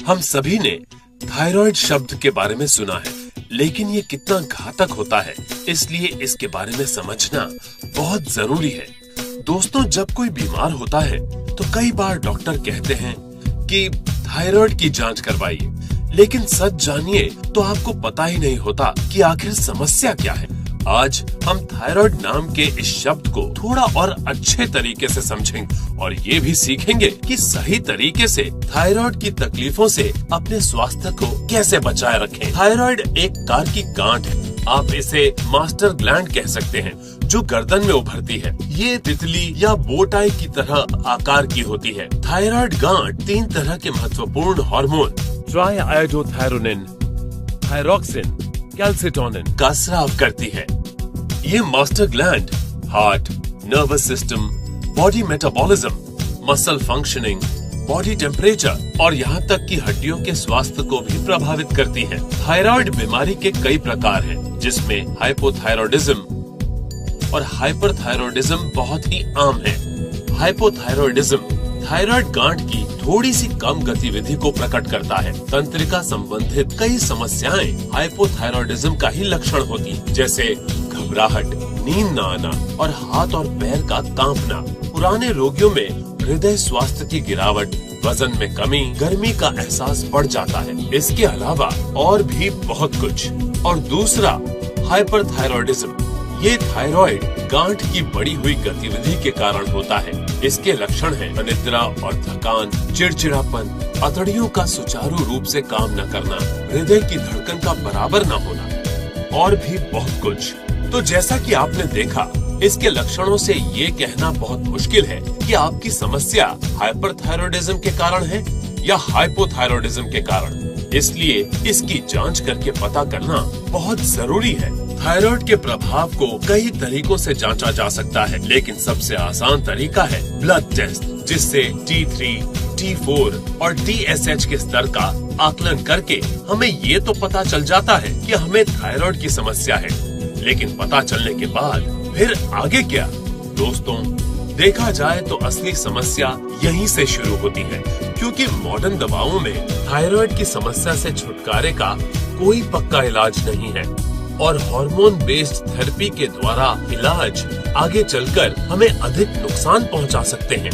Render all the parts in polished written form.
हम सभी ने थायराइड शब्द के बारे में सुना है, लेकिन ये कितना घातक होता है, इसलिए इसके बारे में समझना बहुत जरूरी है। दोस्तों, जब कोई बीमार होता है तो कई बार डॉक्टर कहते हैं कि थायराइड की जांच करवाइए, लेकिन सच जानिए तो आपको पता ही नहीं होता कि आखिर समस्या क्या है। आज हम थायराइड नाम के इस शब्द को थोड़ा और अच्छे तरीके से समझेंगे और ये भी सीखेंगे कि सही तरीके से थायराइड की तकलीफों से अपने स्वास्थ्य को कैसे बचाए रखें। थायराइड एक कार की गांठ है, आप इसे मास्टर ग्लैंड कह सकते हैं, जो गर्दन में उभरती है। ये तितली या बोटाई की तरह आकार की होती है। थायराइड गांठ 3 तरह के महत्वपूर्ण हार्मोन ट्राइआयोडोथायरोनिन, थायरोक्सिन, कैल्सिटोनिन का स्राव करती है। ये master gland heart, nervous system, body metabolism, muscle functioning, body temperature और यहाँ तक कि हड्डियों के स्वास्थ्य को भी प्रभावित करती है। थायराइड बीमारी के कई प्रकार हैं, जिसमें हाइपोथायरॉयडिज्म और हाइपरथायरॉयडिज्म बहुत ही आम है। हाइपोथायरॉयडिज्म थायराइड गांठ की थोड़ी सी कम गतिविधि को प्रकट करता है। तंत्रिका संबंधित कई समस्याएं हाइपोथायरॉयडिज्म का ही लक्षण होती हैं, जैसे घबराहट, नींद न आना और हाथ और पैर का कांपना। पुराने रोगियों में हृदय स्वास्थ्य की गिरावट, वजन में कमी, गर्मी का एहसास बढ़ जाता है। इसके अलावा और भी बहुत कुछ। और दूसरा हाइपरथायरॉयडिज्म, ये थायराइड गांठ की बढ़ी हुई गतिविधि के कारण होता है। इसके लक्षण हैं अनिद्रा और थकान, चिड़चिड़ापन, अतड़ियों का सुचारू रूप से काम न करना, हृदय की धड़कन का बराबर न होना और भी बहुत कुछ। तो जैसा कि आपने देखा, इसके लक्षणों से ये कहना बहुत मुश्किल है कि आपकी समस्या हाइपरथायरॉयडिज्म के कारण है या हाइपोथायरॉयडिज्म के कारण। इसलिए इसकी जांच करके पता करना बहुत जरूरी है। थायराइड के प्रभाव को कई तरीकों से जांचा जा सकता है, लेकिन सबसे आसान तरीका है ब्लड टेस्ट, जिससे T3, T4 और TSH के स्तर का आकलन करके हमें ये तो पता चल जाता है कि हमें थायराइड की समस्या है। लेकिन पता चलने के बाद फिर आगे क्या? दोस्तों, देखा जाए तो असली समस्या यहीं से शुरू होती है, क्योंकि मॉडर्न दवाओं में थायराइड की समस्या से छुटकारे का कोई पक्का इलाज नहीं है और हार्मोन बेस्ड थेरेपी के द्वारा इलाज आगे चलकर हमें अधिक नुकसान पहुंचा सकते हैं।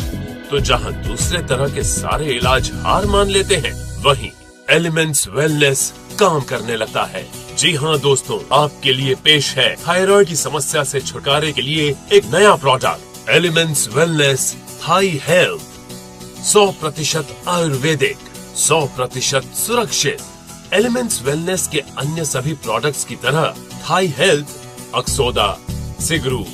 तो जहां दूसरे तरह के सारे इलाज हार मान लेते हैं, वहीं एलिमेंट्स वेलनेस काम करने लगता है। जी हाँ दोस्तों, आपके लिए पेश है थायराइड की समस्या से छुटकारे के लिए एक नया प्रोडक्ट, एलिमेंट्स वेलनेस थाई हेल्थ। 100% आयुर्वेदिक, 100% सुरक्षित। एलिमेंट्स वेलनेस के अन्य सभी प्रोडक्ट्स की तरह थाई हेल्थ अक्सोदा, सिगरू,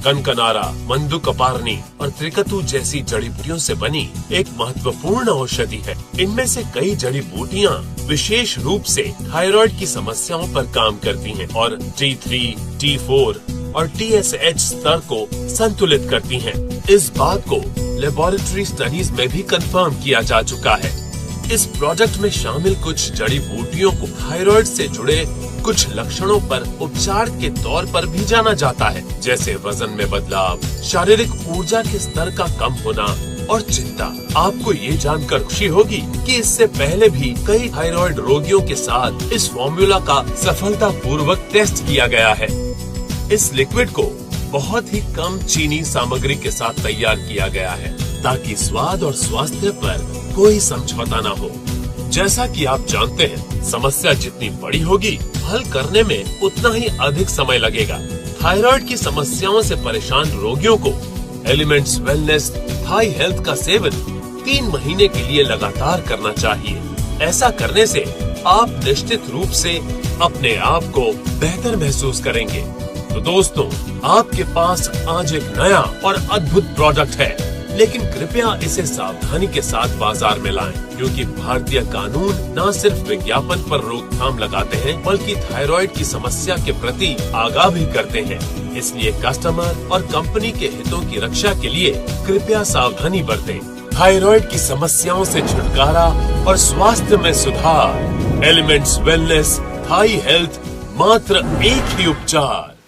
कनकनारा, मंदुकपारनी और त्रिकतु जैसी जड़ी बूटियों से बनी एक महत्वपूर्ण औषधि है। इनमें से कई जड़ी बूटियाँ विशेष रूप से थायराइड की समस्याओं पर काम करती हैं और T3, T4 और TSH स्तर को संतुलित करती हैं। इस बात को लेबोरेटरी स्टडीज में भी कंफर्म किया जा चुका है। इस प्रोडक्ट में शामिल कुछ जड़ी बूटियों को थायराइड से जुड़े कुछ लक्षणों पर उपचार के तौर पर भी जाना जाता है, जैसे वजन में बदलाव, शारीरिक ऊर्जा के स्तर का कम होना और चिंता। आपको ये जानकर खुशी होगी कि इससे पहले भी कई थायराइड रोगियों के साथ इस फॉर्मूला का सफलतापूर्वक टेस्ट किया गया है। इस लिक्विड को बहुत ही कम चीनी सामग्री के साथ तैयार किया गया है, ताकि स्वाद और स्वास्थ्य पर कोई समझौता न हो। जैसा कि आप जानते हैं, समस्या जितनी बड़ी होगी, हल करने में उतना ही अधिक समय लगेगा। थायराइड की समस्याओं से परेशान रोगियों को एलिमेंट्स वेलनेस थाई हेल्थ का सेवन 3 महीने के लिए लगातार करना चाहिए। ऐसा करने से आप निश्चित रूप से अपने आप को बेहतर महसूस करेंगे। तो दोस्तों, आपके पास आज एक नया और अद्भुत प्रोडक्ट है, लेकिन कृपया इसे सावधानी के साथ बाजार में लाएं, क्योंकि भारतीय कानून न सिर्फ विज्ञापन पर रोकथाम लगाते हैं, बल्कि थायराइड की समस्या के प्रति आगाह भी करते हैं। इसलिए कस्टमर और कंपनी के हितों की रक्षा के लिए कृपया सावधानी बरतें। थायराइड की समस्याओं से छुटकारा और स्वास्थ्य में सुधार। एलिमेंट्स वेलनेस थाई हेल्थ, मात्र एक ही उपचार।